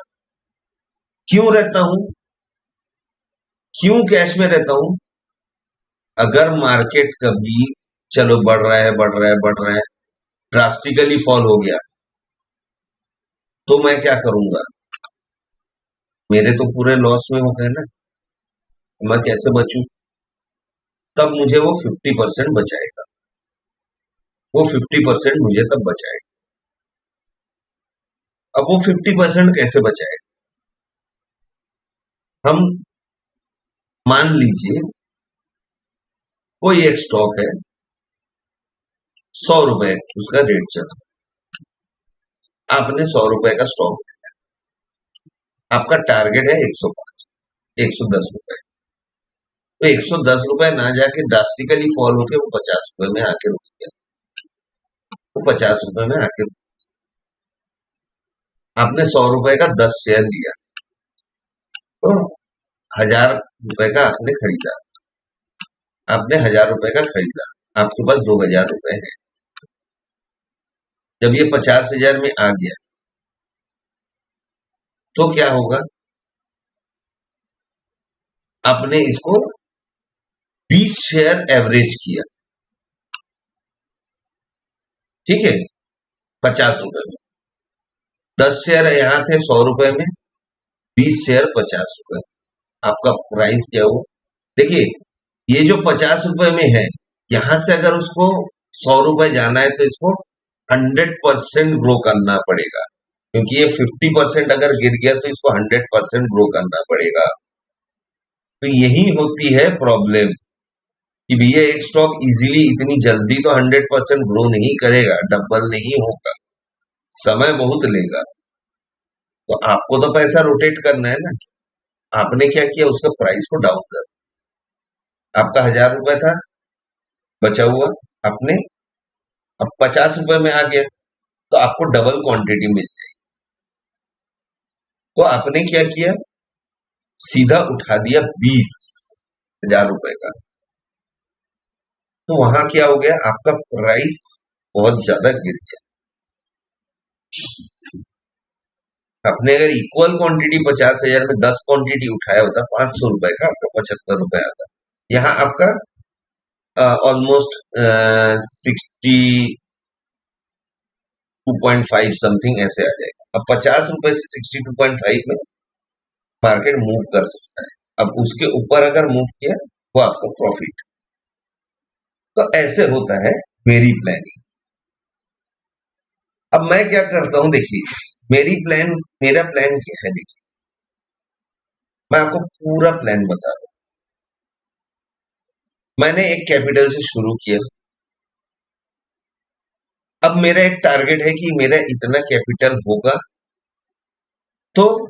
क्यों रहता हूँ? क्यों कैश में रहता हूँ? अगर मार्केट कभी, चलो बढ़ रहा है बढ़ रहा है बढ़ रहा है, ड्रास्टिकली फॉल हो गया, तो मैं क्या करूंगा? मेरे तो पूरे लॉस में हो गए ना, मैं कैसे बचूं? तब मुझे वो 50% बचाएगा, वो 50% मुझे तब बचाएगा। अब वो 50% कैसे बचाएगा? हम मान लीजिए कोई एक स्टॉक है, 100 रुपए उसका रेट चल रहा है, आपने 100 रुपए का स्टॉक, आपका टारगेट है 105, 110 रुपए। तो 110 रुपए ना जाके ड्रास्टिकली फॉल होके वो 50 रुपए में आके रुक गया, वो 50 रुपए में आके आपने 100 रुपए का 10 शेयर लिया, तो 1000 रुपए का आपने खरीदा, आपने 1000 रुपए का खरीदा, आपके पास 2000 रुपए है। जब ये 50,000 में आ गया तो क्या होगा? आपने इसको 20 शेयर एवरेज किया, ठीक है, 50 रुपए में। 10 शेयर यहाँ थे 100 रुपए में, 20 शेयर 50 रुपए। आपका प्राइस क्या हो? देखिए, ये जो 50 रुपए में है, यहां से अगर उसको 100 रुपए जाना है तो इसको 100% ग्रो करना पड़ेगा, क्योंकि ये 50% अगर गिर गया तो इसको 100% ग्रो करना पड़ेगा। तो यही होती है प्रॉब्लम कि भैया एक स्टॉक इजीली इतनी जल्दी तो 100% ग्रो नहीं करेगा, डबल नहीं होगा, समय बहुत लेगा। तो आपको तो पैसा रोटेट करना है ना। आपने क्या किया? उसका प्राइस को डाउन कर, आपका 1000 रुपए था बचा हुआ, आपने अब 50 रुपए में आ गया, तो आपको डबल क्वांटिटी मिल जाएगी। तो आपने क्या किया? सीधा उठा दिया 20,000 रुपए का। तो वहां क्या हो गया? आपका प्राइस बहुत ज्यादा गिर गया। आपने अगर इक्वल क्वांटिटी 50,000 में 10 क्वांटिटी उठाया होता, 500 रुपए का, आपका 75 रुपए आता। यहाँ आपका ऑलमोस्ट 62.5 समथिंग ऐसे आ जाएगा। अब 50 रुपए से 62.5 में मार्केट मूव कर सकता है। अब उसके ऊपर अगर मूव किया वो आपका प्रॉफिट। तो ऐसे होता है मेरी प्लानिंग। अब मैं क्या करता हूं, देखिए मेरा प्लान क्या है, देखिए मैं आपको पूरा प्लान बता रहा हूं। मैंने एक कैपिटल से शुरू किया। अब मेरा एक टारगेट है कि मेरा इतना कैपिटल होगा, तो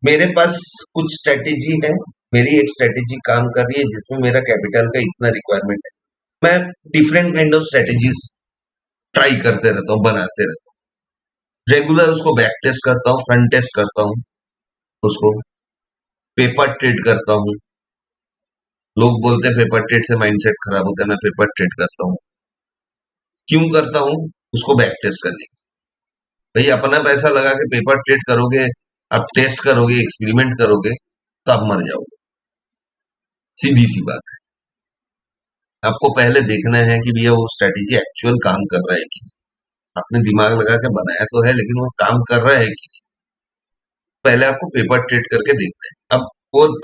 मेरे पास कुछ स्ट्रेटेजी है। मेरी एक स्ट्रेटेजी काम कर रही है जिसमें मेरा कैपिटल का इतना रिक्वायरमेंट है। मैं different kind of strategies try करते रहता हूँ, बनाते रहता हूँ। रेगुलर उसको बैक टेस्ट करता हूँ, फ्रंट टेस्ट करता हूँ, उसको पेपर ट्रेड करता हूँ। लोग बोलते हैं पेपर ट्रेड से माइंडसेट खराब होता है, मैं पेपर ट्रेड करता हूँ। क्यों करता हूँ? उसको बैक टेस्ट करने के। भाई अपना पैसा लगा के पेपर ट्रेड करोगे, आप टेस्ट करोगे, एक्सपेरिमेंट करोगे, तो आप मर जाओगे। सीधी सी बात है। आपको पहले देखना है कि भैया वो स्ट्रेटेजी एक्चुअल काम कर रहा है कि नहीं। आपने दिमाग लगा के बनाया तो है, लेकिन वो काम कर रहा है कि नहीं। पहले आपको पेपर ट्रेड करके देखना है।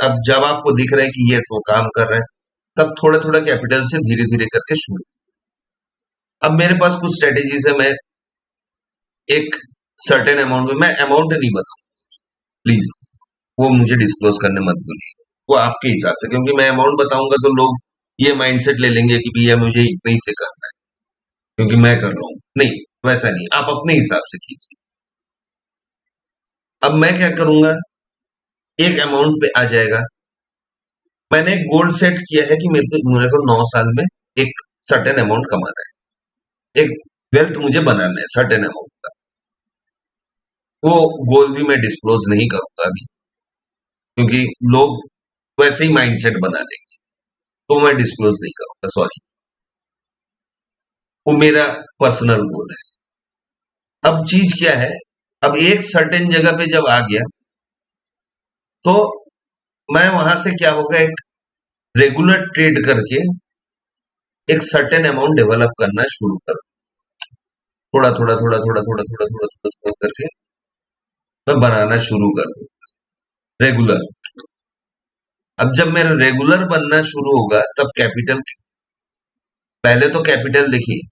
अब जब आपको दिख रहा है कि यस वो काम कर रहा है, तब थोड़ा थोड़ा कैपिटल से धीरे धीरे करके शुरू। अब मेरे पास कुछ स्ट्रेटेजीज है। मैं एक सर्टेन अमाउंट में, मैं अमाउंट नहीं बताऊंगा प्लीज, वो मुझे डिस्क्लोज करने मत बोलिए, वो आपके हिसाब से, क्योंकि मैं अमाउंट बताऊंगा तो लोग ये माइंडसेट ले लेंगे कि भैया मुझे इतना ही से करना है क्योंकि मैं कर रहा हूं। नहीं, वैसा नहीं, आप अपने हिसाब से कीजिए। अब मैं क्या करूंगा, एक अमाउंट पे आ जाएगा। मैंने एक गोल सेट किया है कि मेरे को 9 साल में एक सर्टेन अमाउंट कमाना है। एक वेल्थ मुझे बनाना है सर्टेन अमाउंट का। वो गोल भी मैं डिस्क्लोज नहीं करूंगा अभी, क्योंकि लोग वैसे ही माइंडसेट बना लेंगे, तो मैं डिस्क्लोज नहीं करूंगा, सॉरी। वो मेरा पर्सनल गोल है। अब चीज क्या है, अब एक सर्टेन जगह पे जब आ गया, तो मैं वहां से क्या होगा, एक रेगुलर ट्रेड करके एक सर्टेन अमाउंट डेवलप करना शुरू कर, थोड़ा थोड़ा थोड़ा थोड़ा थोड़ा थोड़ा थोड़ा थोड़ा थोड़ा करके मैं बनाना शुरू कर दूं, रेगुलर। अब जब मेरा रेगुलर बनना शुरू होगा, तब कैपिटल, पहले तो कैपिटल देखिए,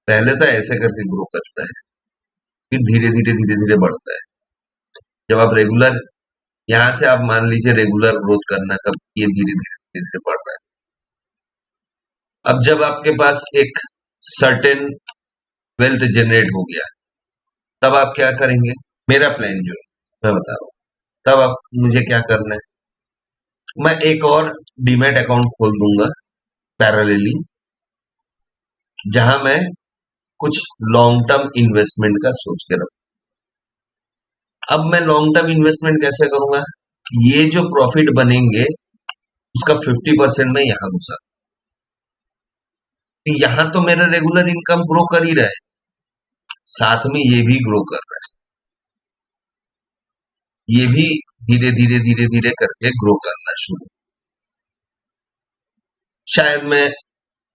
पहले तो ऐसे करके ग्रो करता है, फिर धीरे धीरे धीरे धीरे बढ़ता है। जब आप रेगुलर, यहां से आप मान लीजिए रेगुलर ग्रोथ करना है, तब ये धीरे धीरे धीरे धीरे बढ़ रहा है। अब जब आपके पास एक सर्टेन वेल्थ जनरेट हो गया, तब आप क्या करेंगे, मेरा प्लान जो है मैं बता रहा हूँ, तब आप, मुझे क्या करना है, मैं एक और डीमैट अकाउंट खोल दूंगा पैरेलली, जहां मैं कुछ लॉन्ग टर्म इन्वेस्टमेंट का सोच के रखूं। अब मैं लॉन्ग टर्म इन्वेस्टमेंट कैसे करूंगा, ये जो प्रॉफिट बनेंगे उसका 50% में यहां घुसा, यहां तो मेरा रेगुलर इनकम ग्रो कर ही रहा है, साथ में ये भी ग्रो कर रहा है, ये भी धीरे धीरे धीरे धीरे करके ग्रो करना शुरू। शायद मैं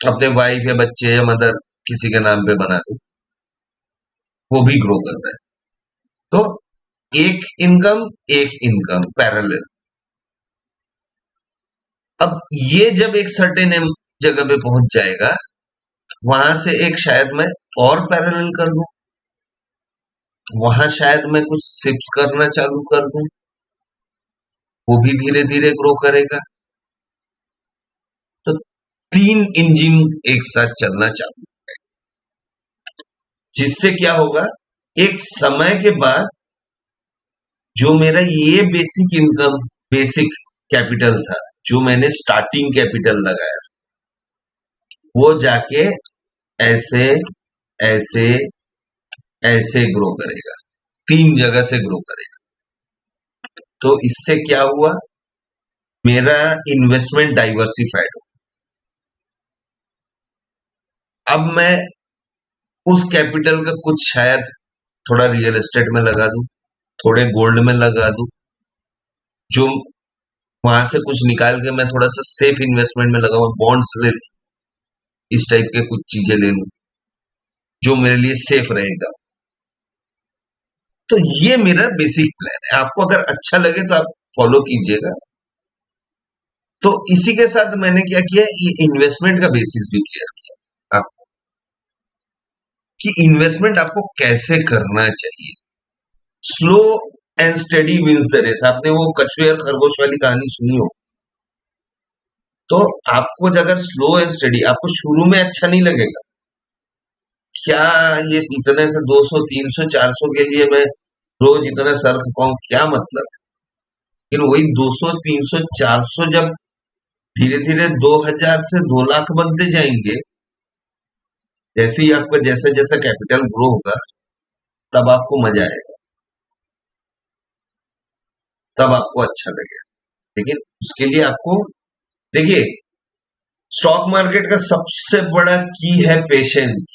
अपने वाइफ या बच्चे या मदर किसी के नाम पे बना दूं, वो भी ग्रो कर रहा है। तो एक इनकम पैरेलल। अब ये जब एक सर्टेन जगह पे पहुंच जाएगा, वहां से एक शायद मैं और पैरेलल कर दूं, वहां शायद मैं कुछ सिप्स करना चालू कर दूं, वो भी धीरे धीरे ग्रो करेगा। तो 3 इंजन एक साथ चलना चालू, जिससे क्या होगा, एक समय के बाद जो मेरा ये बेसिक इनकम, बेसिक कैपिटल था, जो मैंने स्टार्टिंग कैपिटल लगाया, वो जाके ऐसे ऐसे ऐसे ग्रो करेगा, 3 जगह से ग्रो करेगा। तो इससे क्या हुआ, मेरा इन्वेस्टमेंट डाइवर्सिफाइड हो। अब मैं उस कैपिटल का कुछ शायद थोड़ा रियल एस्टेट में लगा दूं, थोड़े गोल्ड में लगा दूं, जो वहां से कुछ निकाल के मैं थोड़ा सा सेफ इन्वेस्टमेंट में लगाऊं, बॉन्ड्स ले लूं, इस टाइप के कुछ चीजें ले लूं जो मेरे लिए सेफ रहेगा। तो ये मेरा बेसिक प्लान है, आपको अगर अच्छा लगे तो आप फॉलो कीजिएगा। तो इसी के साथ मैंने क्या किया, ये इन्वेस्टमेंट का बेसिक्स भी क्लियर किया आपको, कि इन्वेस्टमेंट आपको कैसे करना चाहिए। Slow and steady wins the race, आपने वो कछुए और खरगोश वाली कहानी सुनी हो। तो आपको अगर स्लो एंड स्टडी, आपको शुरू में अच्छा नहीं लगेगा, क्या ये इतने से 200 300 400 के लिए मैं रोज इतना सर खपाऊं, क्या मतलब है। लेकिन वही 200 300 400 जब धीरे धीरे 2000 से 2 लाख बनते जाएंगे, जैसे ही आपका जैसा जैसा कैपिटल ग्रो होगा, तब आपको मजा आएगा, तब आपको अच्छा लगेगा। लेकिन उसके लिए आपको, देखिए, स्टॉक मार्केट का सबसे बड़ा की है पेशेंस।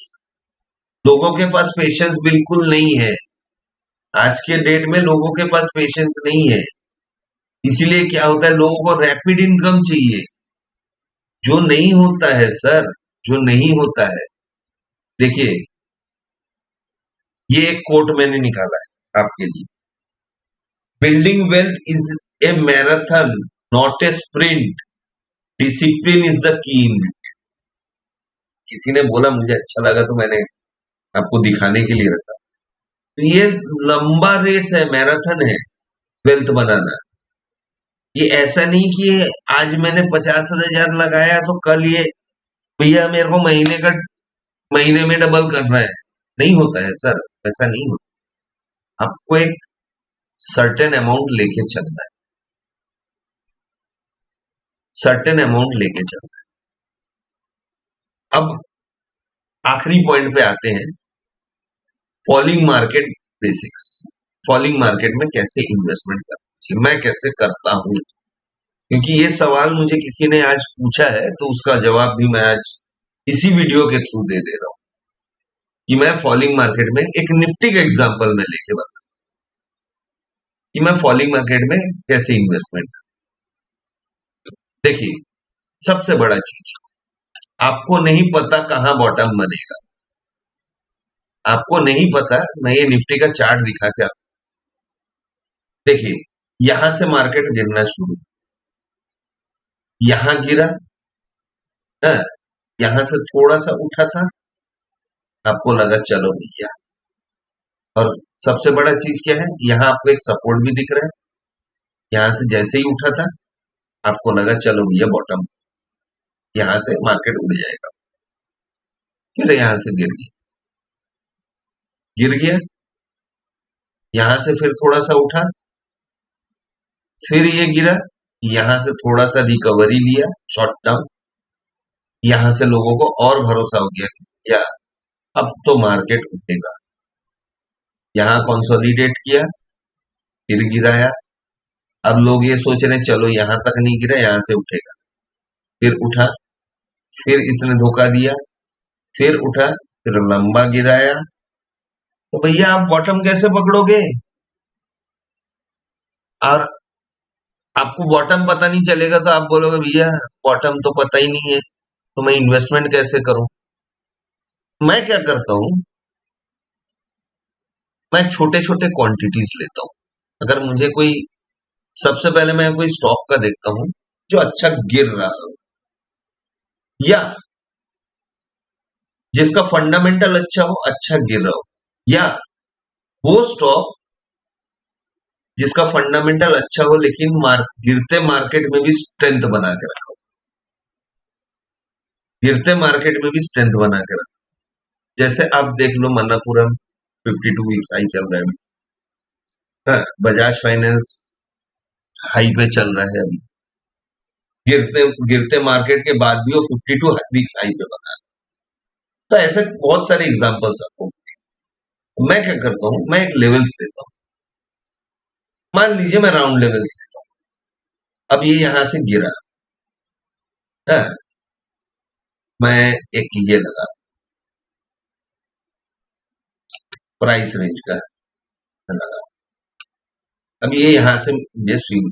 लोगों के पास पेशेंस बिल्कुल नहीं है, आज के डेट में लोगों के पास पेशेंस नहीं है। इसीलिए क्या होता है, लोगों को रैपिड इनकम चाहिए, जो नहीं होता है सर, जो नहीं होता है। देखिए, ये एक कोट मैंने निकाला है आपके लिए, building wealth is a marathon not a sprint, discipline is the key in it. किसी ने बोला, मुझे अच्छा लगा तो मैंने आपको दिखाने के लिए रखा। तो ये लंबा रेस है, मैराथन है वेल्थ बनाना। ये ऐसा नहीं कि आज मैंने 50,000 लगाया तो कल ये, भैया मेरे को महीने में डबल करना है, नहीं होता है सर, ऐसा नहीं होता। आपको एक सर्टेन अमाउंट लेके चलना है, सर्टेन अमाउंट लेके चलना है। अब आखिरी पॉइंट पे आते हैं, falling market basics. Falling market में कैसे इन्वेस्टमेंट करना चाहिए, मैं कैसे करता हूं, क्योंकि ये सवाल मुझे किसी ने आज पूछा है, तो उसका जवाब भी मैं आज इसी वीडियो के थ्रू दे दे रहा हूं कि मैं फॉलिंग मार्केट में एक निफ्टी का एग्जांपल में लेके बता कि मैं फॉलिंग मार्केट में कैसे इन्वेस्टमेंट करूं। देखिए, सबसे बड़ा चीज, आपको नहीं पता कहां बॉटम बनेगा, आपको नहीं पता। मैं ये निफ्टी का चार्ट दिखा के देखिए, यहां से मार्केट गिरना शुरू, यहां गिरा, हाँ, यहां से थोड़ा सा उठा था, आपको लगा चलो भैया, और सबसे बड़ा चीज क्या है, यहां आपको एक सपोर्ट भी दिख रहा है, यहां से जैसे ही उठा था आपको लगा चलो भैया बॉटम, यहां से मार्केट उड़ जाएगा, फिर यहां से गिर गया, यहां से फिर थोड़ा सा उठा, फिर ये गिरा, यहां से थोड़ा सा रिकवरी लिया शॉर्ट टर्म, यहां से लोगों को और भरोसा हो गया कि या अब तो मार्केट उठेगा, यहां कंसोलिडेट किया, फिर गिराया, अब लोग ये सोच रहे हैं चलो यहां तक नहीं गिरा, यहां से उठेगा, फिर उठा, फिर इसने धोखा दिया, फिर उठा, फिर लंबा गिराया, तो भैया आप बॉटम कैसे पकड़ोगे? और आपको बॉटम पता नहीं चलेगा तो आप बोलोगे भैया बॉटम तो पता ही नहीं है, तो मैं इन्वेस्टमेंट कैसे करूं? मैं क्या करता हूं, मैं छोटे छोटे क्वांटिटीज लेता हूं। अगर मुझे कोई, सबसे पहले मैं कोई स्टॉक का देखता हूं जो अच्छा गिर रहा हो, या जिसका फंडामेंटल अच्छा हो, अच्छा गिर रहा हो, या वो स्टॉक जिसका फंडामेंटल अच्छा हो लेकिन गिरते मार्केट में भी स्ट्रेंथ बना के रखा हो, गिरते मार्केट में भी स्ट्रेंथ बना के रखा। जैसे आप देख लो मन्नापुरम 52 वीक्स हाई चल रहा है अभी, हाँ, बजाज फाइनेंस हाई पे चल रहा है अभी, गिरते गिरते मार्केट के बाद भी वो 52 वीक्स हाई पे बना है। तो ऐसे बहुत सारे एग्जांपल्स आपको, मैं क्या करता हूं, मैं एक लेवल्स देता हूं। मान लीजिए मैं राउंड लेवल्स देता हूं, अब ये यहां से गिरा, हाँ, मैं एक ये लगा प्राइस रेंज का लगा, अब ये यहां से ये स्विंग,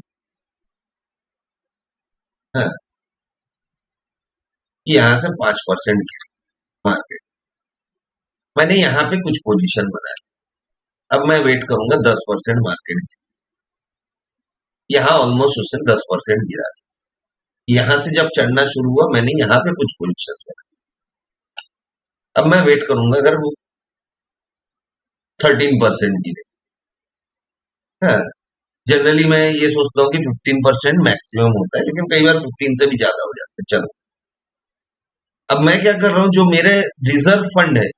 हाँ, यहां से 5% गिरी मार्केट, मैंने यहां पे कुछ पोजीशन बनाया, अब मैं वेट करूंगा 10% मार्केट गिरे, यहां ऑलमोस्ट उससे 10% गिरा, यहां से जब चढ़ना शुरू हुआ मैंने यहां पे कुछ पोजीशन बनाया, अब मैं वेट करूंगा अगर वो 13% गिरे, हाँ, जनरली मैं ये सोचता हूँ कि 15% मैक्सिमम होता है, लेकिन कई बार 15 से भी ज्यादा हो जाता है। चलो, अब मैं क्या कर रहा हूँ, जो मेरे रिजर्व फंड है,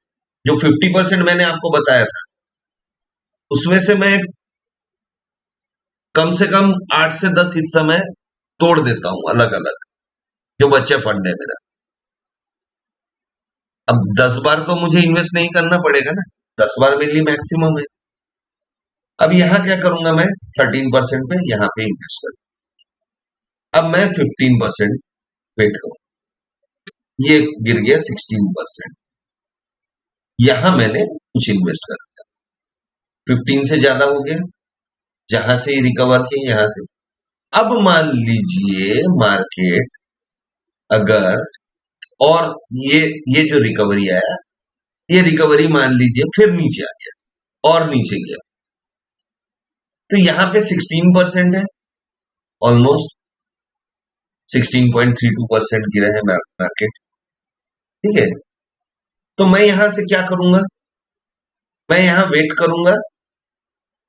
जो 50% मैंने आपको बताया था, उसमें से मैं कम से कम 8 से 10 हिस्सा मैं तोड़ देता हूँ अलग अलग, जो बच्चे फंड है मेरा। अब 10 बार तो मुझे इन्वेस्ट नहीं करना पड़ेगा ना, 10 बार मेरे लिए मैक्सिमम है। अब यहां क्या करूंगा, मैं 13% पे यहां पे इन्वेस्ट करूँ, अब मैं 15% वेट करूँ, ये गिर गया 16%, यहां मैंने कुछ इन्वेस्ट कर दिया, 15 से ज्यादा हो गया, जहां से रिकवर किया यहां से। अब मान लीजिए मार्केट अगर, और ये जो रिकवरी आया, ये रिकवरी मान लीजिए फिर नीचे आ गया और नीचे गया, तो यहां पे 16% है, ऑलमोस्ट 16.32% गिरा है मार्केट, ठीक है। तो मैं यहां से क्या करूंगा, मैं यहां वेट करूंगा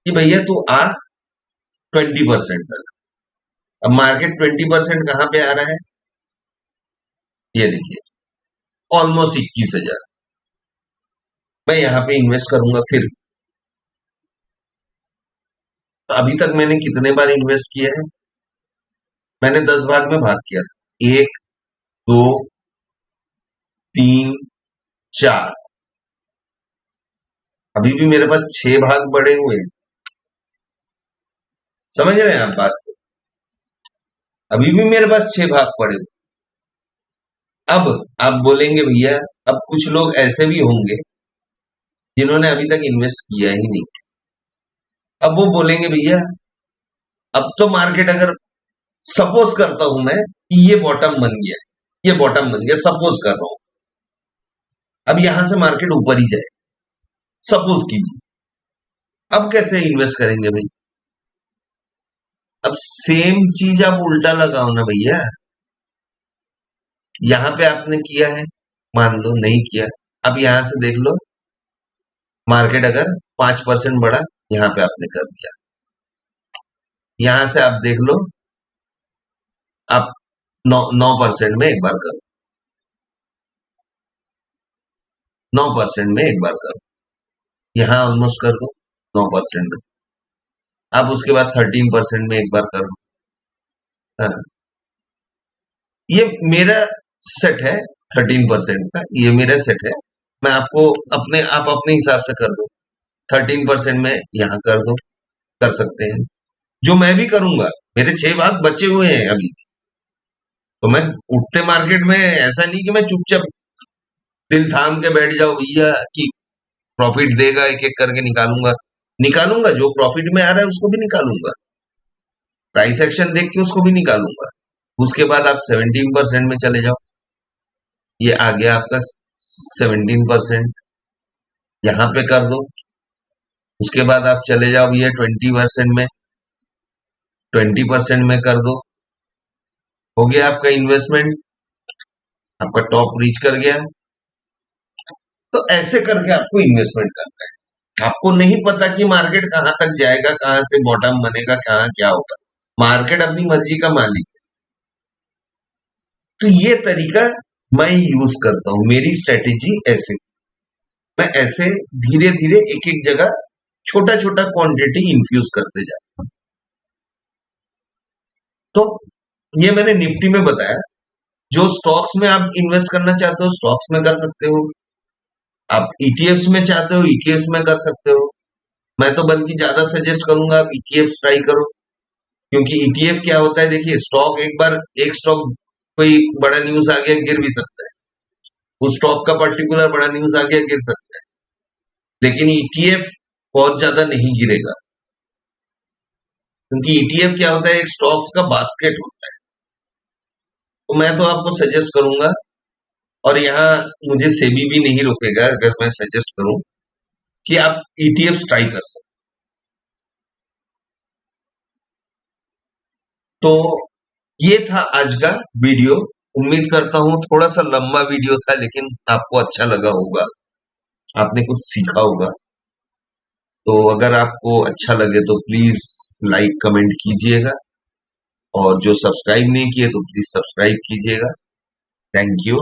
कि भैया तू आ 20% तक। अब मार्केट 20% कहां पे आ रहा है, ये देखिए ऑलमोस्ट 21,000, मैं यहां पे इन्वेस्ट करूंगा फिर। तो अभी तक मैंने कितने बार इन्वेस्ट किया है, मैंने 10 भाग में भाग किया था, 1 2 3 4। अभी भी मेरे पास 6 भाग बड़े हुए हैं। समझ रहे हैं आप बात को? अभी भी मेरे पास 6 भाग पड़े हुए। अब आप बोलेंगे भैया, अब कुछ लोग ऐसे भी होंगे जिन्होंने अभी तक इन्वेस्ट किया ही नहीं। अब वो बोलेंगे भैया, अब तो मार्केट अगर सपोज करता हूं मैं कि ये बॉटम बन गया, ये बॉटम बन गया, सपोज कर रहा हूं, अब यहां से मार्केट ऊपर ही जाए, सपोज कीजिए। अब कैसे इन्वेस्ट करेंगे भाई? अब सेम चीज आप उल्टा लगाओ ना भैया। यहां पे आपने किया है, मान लो नहीं किया, अब यहां से देख लो, मार्केट अगर 5% बढ़ा, यहां पे आपने कर दिया। यहां से आप देख लो, आप 9% में एक बार करो, 9% में एक बार करो, यहां ऑलमोस्ट कर दो 9% में। आप उसके बाद 13% में एक बार करो। हाँ, ये मेरा सेट है 13% का, ये मेरा सेट है। मैं आपको आप अपने हिसाब से कर दो, 13% में यहाँ कर दो, कर सकते हैं, जो मैं भी करूंगा। मेरे 6 भाग बचे हुए हैं अभी, तो मैं उठते मार्केट में ऐसा नहीं कि मैं चुपचाप दिल थाम के बैठ जाओ भैया कि प्रॉफिट देगा एक एक करके निकालूंगा। निकालूंगा, जो प्रॉफिट में आ रहा है उसको भी निकालूंगा, प्राइस एक्शन देख के उसको भी निकालूंगा। उसके बाद आप 17% में चले जाओ, ये आ गया आपका 17%, यहाँ पे कर दो। उसके बाद आप चले जाओ भैया 20% में, 20% में कर दो। हो गया आपका इन्वेस्टमेंट, आपका टॉप रीच कर गया। तो ऐसे करके आपको इन्वेस्टमेंट करना है। आपको नहीं पता कि मार्केट कहां तक जाएगा, कहां से बॉटम बनेगा, कहां क्या होगा। मार्केट अपनी मर्जी का मालिक है। तो ये तरीका मैं यूज करता हूं, मेरी स्ट्रेटेजी ऐसे, मैं ऐसे धीरे धीरे एक एक जगह छोटा छोटा क्वांटिटी इन्फ्यूज करते जाता हूं। तो ये मैंने निफ्टी में बताया। जो स्टॉक्स में आप इन्वेस्ट करना चाहते हो, स्टॉक्स में कर सकते हो। आप ईटीएफ्स में चाहते हो, ईटीएफ्स में कर सकते हो। मैं तो बल्कि ज्यादा सजेस्ट करूंगा आप ईटीएफ्स ट्राई करो, क्योंकि ईटीएफ क्या होता है, देखिए स्टॉक एक बार, एक स्टॉक कोई बड़ा न्यूज आ गया गिर भी सकता है, उस स्टॉक का पर्टिकुलर बड़ा न्यूज आ गया गिर सकता है, लेकिन ईटीएफ बहुत ज्यादा नहीं गिरेगा, क्योंकि ईटीएफ क्या होता है, एक स्टॉक्स का बास्केट होता है। तो मैं तो आपको सजेस्ट करूंगा, और यहाँ मुझे सेबी भी नहीं रोकेगा अगर मैं सजेस्ट करूं कि आप ईटीएफ ट्राई कर सकते। तो ये था आज का वीडियो। उम्मीद करता हूं थोड़ा सा लंबा वीडियो था, लेकिन आपको अच्छा लगा होगा, आपने कुछ सीखा होगा। तो अगर आपको अच्छा लगे तो प्लीज लाइक कमेंट कीजिएगा, और जो सब्सक्राइब नहीं किए तो प्लीज सब्सक्राइब कीजिएगा। Thank you.